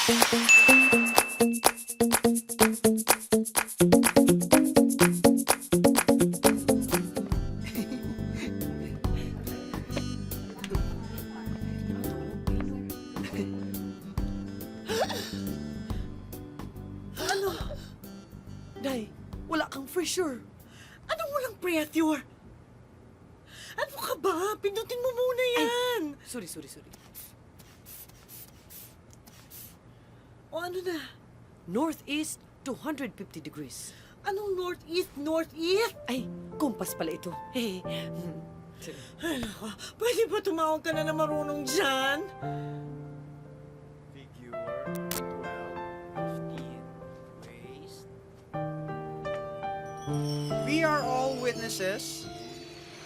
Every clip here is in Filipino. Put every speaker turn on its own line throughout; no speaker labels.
Ano? Day, wala kang fresher. Anong walang pressure? Ano ka ba? Pindutin mo muna yan.
Sorry.
O ano na?
Northeast, 250 degrees.
Anong northeast, northeast?
Ay, kumpas pala ito. Hey.
Ay, nako. Pwede ba tumawag ka na na marunong dyan?
Figure 12, 15, waist. We are all witnesses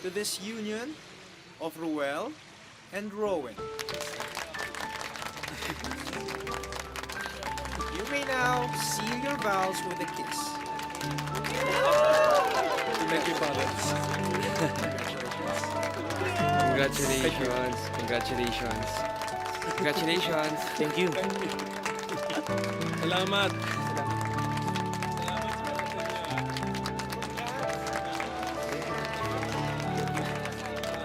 to this union of Ruel and Rowan. You may now seal your vows with a kiss. Thank you, Father.
Congratulations. Thank you. Salamat.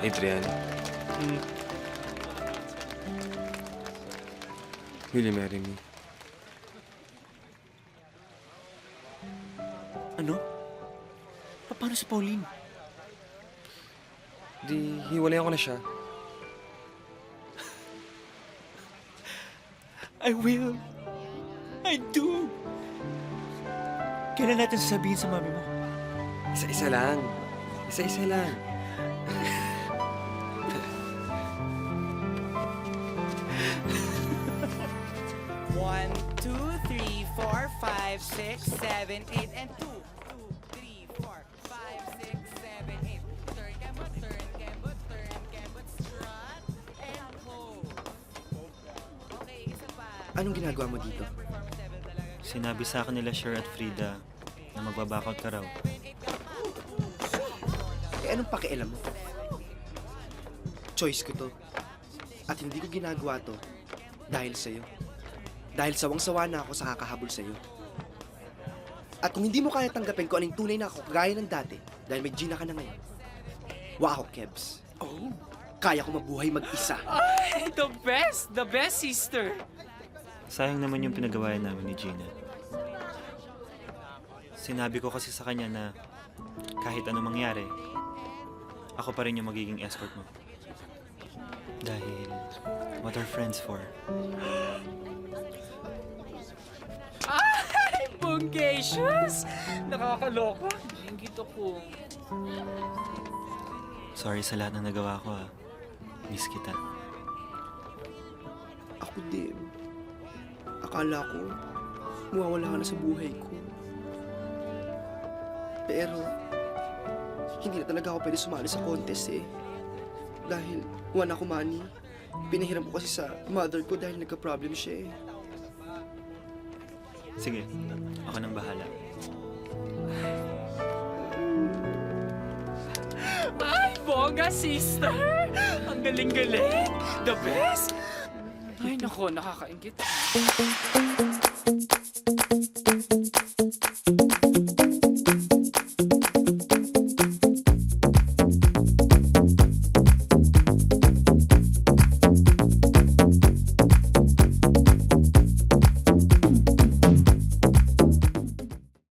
Adrian. Will you marry me?
Ano? Paano si Pauline?
Di, hiwalay ako na siya.
I will. I do. Kailan natin sasabihin sa mami mo?
Isa-isa lang. Isa-isa lang.
One, two, three, four, five, six, seven, eight, and two. 2, 3, 4, 5, 6, 7, 8. Turn, kembot, strut, and pose. Okay, isa pa.
Anong ginagawa mo dito?
Sinabi sa akin nila Sher at Frida na magbabackout ka raw.
Eh anong pakialam mo? Choice ko to. At hindi ko ginagawa to dahil sa'yo. Dahil sawang-sawa na ako sa kakahabol sa'yo. At kung hindi mo kaya tanggapin ko anong tunay na ako kagaya ng dati dahil may Gina ka na ngayon, wow, Kebs. Oh, kaya ko mabuhay mag-isa.
Ay, the best sister.
Sayang naman yung pinagawa namin ni Gina. Sinabi ko kasi sa kanya na kahit anong mangyari, ako pa rin yung magiging escort mo. Dahil, what are friends for?
Ay, bonggacious. Nakakaloka. Ingit ako.
Sorry sa lahat ng nagawa ko ah. Miss kita.
Ako din. Akala ko, mawawala ka na sa buhay ko. Pero, hindi na talaga ako pwede sumali sa contest eh. Dahil, wala ako money. Pinahiram ko kasi sa mother ko dahil nagka-problem siya eh.
Sige, ako nang bahala.
Ay, bongga sister. Ang galing-galing. The best. Ay, nako, nakakaingit.